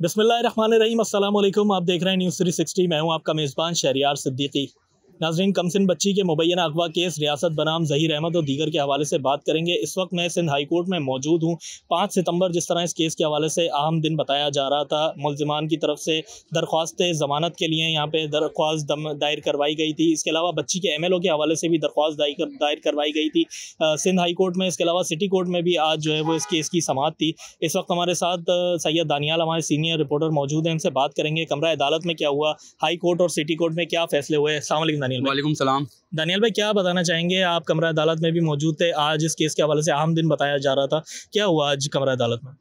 बिस्मिल्लाहिर्रहमानिर्रहीम। अस्सलाम वालेकुम। आप देख रहे हैं न्यूज़ 360। मैं हूं आपका मेज़बान शहरियार सिद्दीकी। नाज़रीन, कमसिन बच्ची के मुबैना अगवा केस रियासत बनाम ज़हीर अहमद और दीगर के हवाले से बात करेंगे। इस वक्त मैं सिंध हाई कोर्ट में मौजूद हूँ। 5 सितंबर जिस तरह इस केस के हवाले से अहम दिन बताया जा रहा था, मुल्ज़िमान की तरफ से दरख्वास्त ज़मानत के लिए यहाँ पे दरख्वास्त दायर करवाई गई थी। इसके अलावा बच्ची के MLO के हवाले से भी दरख्वास्त दायर करवाई गई थी सिंध हाई कोर्ट में। इसके अलावा सिटी कोर्ट में भी आज जो है वो इस केस की समाअत थी। इस वक्त हमारे साथ सैयद दानियाल हमारे सीनियर रिपोर्टर मौजूद हैं। इनसे बात करेंगे कमरा अदालत में क्या हुआ, हाई कोर्ट और सिटी कोर्ट में क्या फैसले हुए। अस्सलाम वालेकुम दानियाल भाई। वालेकुम सलाम। दानियाल भाई, क्या बताना चाहेंगे? आप कमरा अदालत में भी मौजूद थे। आज इस केस के हवाले से अहम दिन बताया जा रहा था, क्या हुआ आज कमरा अदालत में?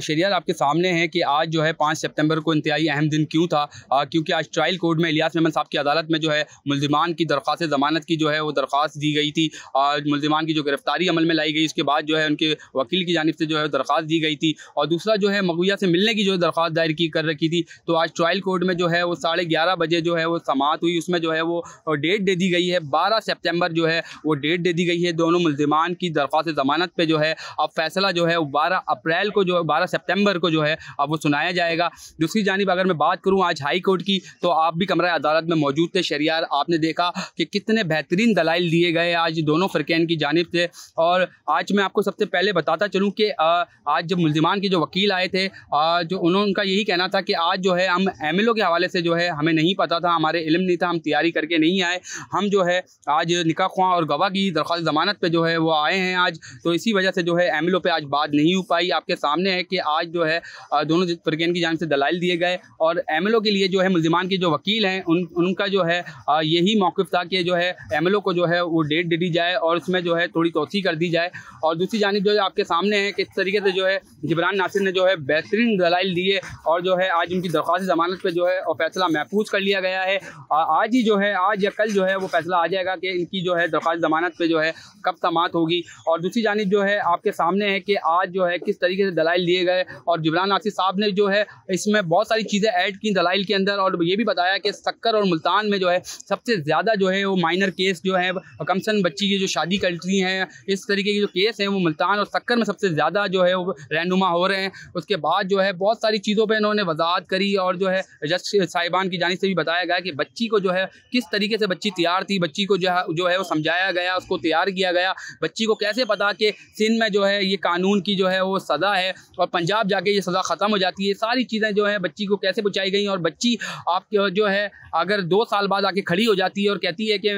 शरियार आपके सामने है कि आज जो है 5 सितंबर को इंतहाई अहम दिन क्यों था, क्योंकि आज ट्रायल कोर्ट में इलियास मेमन साहब की अदालत में जो है मुल्ज़िमान की दरख्वास्त ज़मानत की जो है वो दरख्वास्त दी गई थी। मुल्ज़िमान की जो गिरफ्तारी अमल में लाई गई, उसके बाद जो है उनके वकील की जानिब से जो है दरख्वास्त दी गई थी। और दूसरा जो है मगविया से मिलने की जो दरख्वास्त दायर कर रखी थी। तो आज ट्रायल कोर्ट में जो है वो 11:30 बजे जो है वो समाअत हुई। उसमें जो है वो डेट दे दी गई है 12 सितंबर जो है वो डेट दे दी गई है दोनों मुल्ज़िमान की दरख्वास्त ज़मानत पर। जो है अब फैसला जो है वो 12 अप्रैल को जो 12 सितंबर को जो है अब वो सुनाया जाएगा। दूसरी जानिब अगर मैं बात करूं आज हाई कोर्ट की, तो आप भी कमरा अदालत में मौजूद थे शहरियार। आपने देखा कि कितने बेहतरीन दलाइल दिए गए आज दोनों फ़िरक़ैन की जानिब से। और आज मैं आपको सबसे पहले बताता चलूं कि आज जब मुल्ज़िमान के जो वकील आए थे, जो उनका यही कहना था कि आज जो है हम MLO के हवाले से जो है हमें नहीं पता था, हमारे इल्म नहीं था, हम तैयारी करके नहीं आए। हम जो है आज निकाह ख्वाह और गवाह की दरख्वास्त ज़मानत पे जो है वो आए हैं आज। तो इसी वजह से जो है MLO पे आज बात नहीं हो पाई। आपके सामने है कि आज जो है दोनों फ़िरक़ैन की जानिब से दलाइल दिए गए। और MLO के लिए जो है मुल्ज़िमान के जो वकील हैं उनका जो है यही मौक़िफ़ था कि जो है MLO को जो है वो डेट दे दी जाए और उसमें जो है थोड़ी तोसी कर दी जाए। और दूसरी जानिब जो है आपके सामने है किस तरीके से जो है जिब्रान नासिर ने जो है बेहतरीन दलाइल दिए और जो है आज उनकी दरख्वास्त ज़मानत पर जो है और फैसला महफूज कर लिया गया है। आज ही जो है आज या कल जो है वो फैसला आ जाएगा कि इनकी जो है दरख्वास्त ज़मानत पर जो है कब समाअत होगी। और दूसरी जानिब जो है आपके सामने है कि आज जो है किस तरीके से दलाइल दिए गए और जिब्रान नासिर साहब ने जो है इसमें बहुत सारी चीज़ें ऐड की दलाइल के अंदर। और ये भी बताया कि सक्कर और मुल्तान में जो है सबसे ज़्यादा जो है वो माइनर केस जो है कमसन बच्ची की जो शादी करती हैं, इस तरीके के जो केस हैं वो मुल्तान और सक्कर में सबसे ज़्यादा जो है वो रहनुमा हो रहे हैं। उसके बाद जो है बहुत सारी चीज़ों पर इन्होंने वजाहत करी और जो है जज साहिबान की जानिब से भी बताया गया कि बच्ची को जो है किस तरीके से बच्ची तैयार थी, बच्ची को जो है वो समझाया गया, उसको तैयार किया गया। बच्ची को कैसे पता कि सिंध में जो है ये कानून की जो है वो सज़ा है और पंजाब जाके ये सज़ा ख़त्म हो जाती है। सारी चीज़ें जो है बच्ची को कैसे पहुँचाई गई। और बच्ची आप जो है अगर 2 साल बाद आके खड़ी हो जाती है और कहती है कि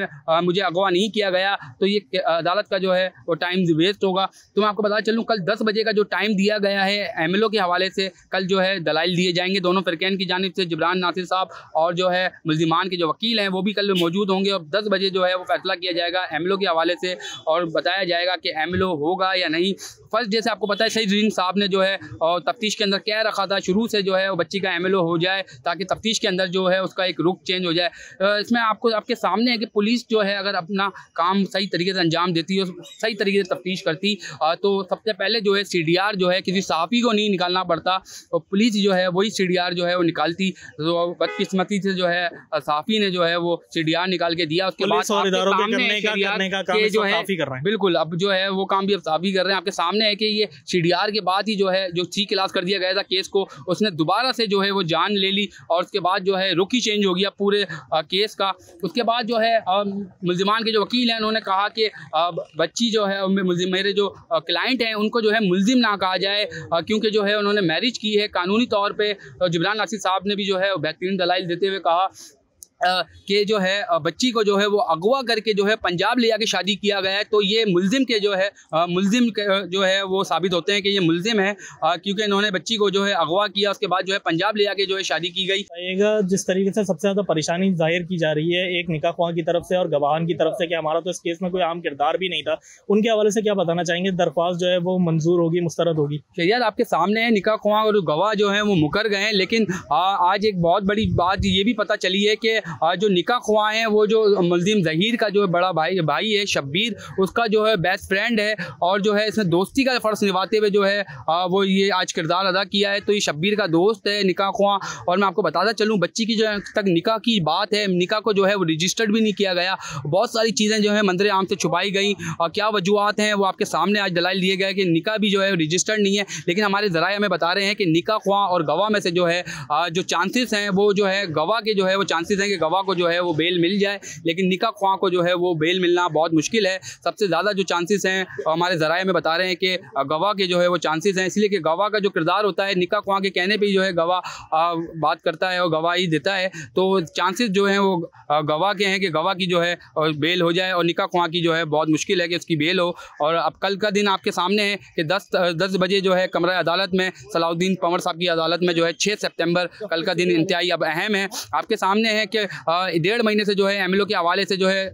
मुझे अगवा नहीं किया गया, तो ये अदालत का जो है वो टाइम वेस्ट होगा। तो मैं आपको बता चलूँ कल 10 बजे का जो टाइम दिया गया है MLO के हवाले से, कल जो है दलाइल दिए जाएंगे दोनों फ़िरक़ैन की जानिब से। जिब्रान नासिर साहब और जो है मुल्ज़िमान के जो वकील हैं वो भी कल मौजूद होंगे और 10 बजे जो है वो फैसला किया जाएगा MLO के हवाले से और बताया जाएगा कि MLO होगा या नहीं। फर्स्ट जैसे आपको पता है सईद रीन साहब ने जो है और तफ्तीश के अंदर कह रखा था शुरू से जो है वो बच्ची का MLO हो जाए ताकि तफ्तीश के अंदर जो है उसका एक रुख चेंज हो जाए। इसमें आपको आपके सामने है कि पुलिस जो है अगर अपना काम सही तरीके से अंजाम देती है, सही तरीके से तफ्तीश करती, तो सबसे पहले जो है CDR जो है किसी सहाफ़ी को नहीं निकालना पड़ता और पुलिस जो है वही CDR जो है वो निकालती। तो बदकिस्मती से जो है सहाफ़ी ने जो है वो CDR निकाल के दिया। उसके बाद जो है बिल्कुल अब जो है वो काम भी अब सहाफ़ी कर रहे हैं। आपके सामने है कि ये CDR के बाद ही जो है जो C क्लास कर दिया गया था केस को, उसने दोबारा से जो है वो जान ले ली और उसके बाद जो है रुख ही चेंज हो गया पूरे केस का। उसके बाद जो है मुल्ज़िमान के जो वकील हैं उन्होंने कहा कि बच्ची जो है मेरे जो क्लाइंट हैं उनको जो है मुल्ज़िम ना कहा जाए क्योंकि जो है उन्होंने मैरिज की है कानूनी तौर पे। जिब्रान नासिर साहब ने भी जो है बेहतरीन दलाइल देते हुए कहा कि जो है बच्ची को जो है वो अगवा करके जो है पंजाब ले जाके शादी किया गया है। तो ये मुल्ज़िम के जो है मुल्ज़िम जो है वो साबित होते हैं कि ये मुल्ज़िम है क्योंकि इन्होंने बच्ची को जो है अगवा किया, उसके बाद जो है पंजाब ले जाके जो है शादी की गई। जिस तरीके से सबसे ज़्यादा परेशानी जाहिर की जा रही है एक निकाह ख्वाह की तरफ से और गवाहान की तरफ से कि हमारा तो इस केस में कोई आम किरदार भी नहीं था, उनके हवाले से क्या बताना चाहेंगे? दरख्वास्त जो है वो मंजूर होगी, मुस्तरद होगी? शरियत आपके सामने है, निकाह ख्वाह और गवाह जो है वो मुकर गए हैं। लेकिन आज एक बहुत बड़ी बात ये भी पता चली है कि जो निकाह ख्वाह हैं वो जो मुल्जिम ज़हीर का जो बड़ा भाई है शब्बीर, उसका जो है बेस्ट फ्रेंड है और जो है इसने दोस्ती का फ़र्ज निभाते हुए जो है वो ये आज किरदार अदा किया है। तो ये शब्बीर का दोस्त है निकाह ख्वाह। और मैं आपको बताता चलूँ, बच्ची की जो तक निकाह की बात है, निकाह को जो है वो रजिस्टर्ड भी नहीं किया गया। बहुत सारी चीज़ें जो है मंजर आम से छुपाई गई और क्या वजूहत हैं वो आपके सामने आज दलाइल दिए गए कि निकाह भी जो है रजिस्टर्ड नहीं है। लेकिन हमारे ज़राए हमें बता रहे हैं कि निकाह ख्वाह और गवाह में से जो है जो चांसेस हैं वो जो है गवाह के जो है वो चांसेस हैं कि गवाह को जो है वो बेल मिल जाए, लेकिन निकाह ख्वाह को जो है वो बेल मिलना बहुत मुश्किल है। सबसे ज़्यादा जो चांसेस हैं हमारे ज़राए में बता रहे हैं कि गवाह के जो है वो चांसेस हैं, इसलिए कि गवाह का जो किरदार होता है निकाह ख्वाह के कहने पे जो है गवाह बात करता है और गवाही देता है। तो चांसेस जो हैं वो गवाह के हैं कि गवाह की जो है बेल हो जाए और निकाह ख्वाह की जो है बहुत मुश्किल है कि उसकी बेल हो। और अब कल का दिन आपके सामने है कि 10 बजे जो है कमरा अदालत में सलाउद्दीन पंवर साहब की अदालत में जो है 6 सितंबर कल का दिन इंतहाई अब अहम है। आपके सामने है कि 1.5 महीने से जो है MLO के हवाले से जो है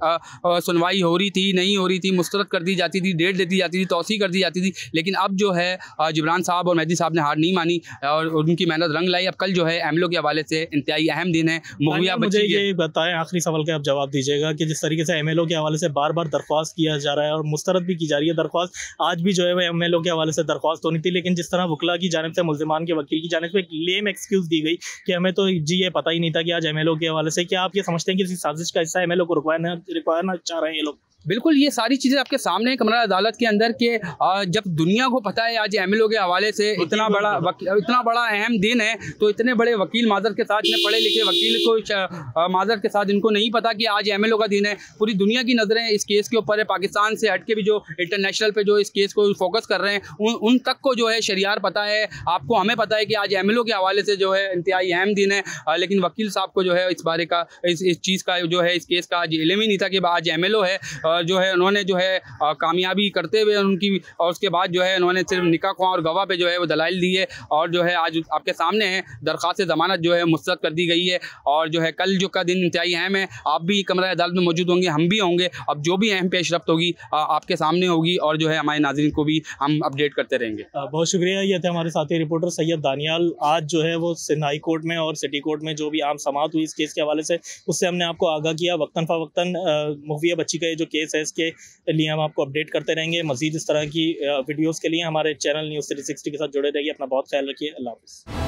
सुनवाई हो रही थी, नहीं हो रही थी, मुस्तरद कर दी जाती थी, डेट देती जाती थी, तौसी कर दी जाती थी। लेकिन अब जो है जिब्रान साहब और मेहदी साहब ने हार नहीं मानी और उनकी मेहनत रंग लाई। अब कल जो है MLO के हवाले से इंतहाई अहम दिन है। मुझे ये बताएं, आखिरी सवाल का आप जवाब दीजिएगा कि जिस तरीके से MLO के हवाले से बार बार दरख्वास्त किया जा रहा है और मुस्तरद भी की जा रही है दरख्वास्त, आज भी जो है वो MLO के हवाले से दरख्वास्त होनी थी, लेकिन जिस तरह वकला की जानिब से मुल्जिमान के वकील की जानिब से एक लेम एक्सक्यूज दी गई कि हमें तो जी ये पता ही नहीं था कि आज MLO के हवाले से, क्या आप ये समझते हैं कि किसी साजिश का हिस्सा MLO को रुकवाना चाह रहे हैं ये लोग? बिल्कुल, ये सारी चीज़ें आपके सामने हैं कमरा अदालत के अंदर के जब दुनिया को पता है आज MLO के हवाले से इतना बड़ा अहम दिन है, तो इतने बड़े वकील माजर के साथ, इतने पढ़े लिखे वकील को माजर के साथ इनको नहीं पता कि आज MLO का दिन है। पूरी दुनिया की नज़रें इस केस के ऊपर है। पाकिस्तान से हट के भी जो इंटरनेशनल पे जो इस केस को फोकस कर रहे हैं उन तक को जो है शरियार पता है। आपको हमें पता है कि आज MLO के हवाले से जो है इंतहाई अहम दिन है, लेकिन वकील साहब को जो है इस बारे का इस चीज़ का जो है इस केस का आज इल्म ही नहीं था कि आज MLO है। जो है उन्होंने जो है कामयाबी करते हुए उनकी, और उसके बाद जो है उन्होंने सिर्फ निकाह ख्वाह और गवाह पे जो है वो दलाइल दी है और जो है आज आपके सामने है दरख्वास्त ज़मानत जो है मुस्तरद कर दी गई है। और जो है कल जो का दिन इंतहाई अहम है, आप भी कमरा अदालत में मौजूद होंगे, हम भी होंगे। अब जो भी अहम पेश रफ्त होगी आपके सामने होगी और जो है हमारे नाज़रीन को भी हम अपडेट करते रहेंगे। बहुत शुक्रिया। ये थे हमारे साथी रिपोर्टर सैयद दानियाल। आज जो है वो सिंध हाई कोर्ट में और सिटी कोर्ट में जो भी आम समाअत हुई इस केस के हवाले से, उससे हमने आपको आगाह किया। वक्तन फ़वक्तन मुहविया बच्ची का ये जो केस है इसके लिए हम आपको अपडेट करते रहेंगे। मज़ीद इस तरह की वीडियोज़ के लिए हमारे चैनल न्यूज़ 360 के साथ जुड़े रहिए। अपना बहुत ख्याल रखिए। अल्लाह हाफ़िज़।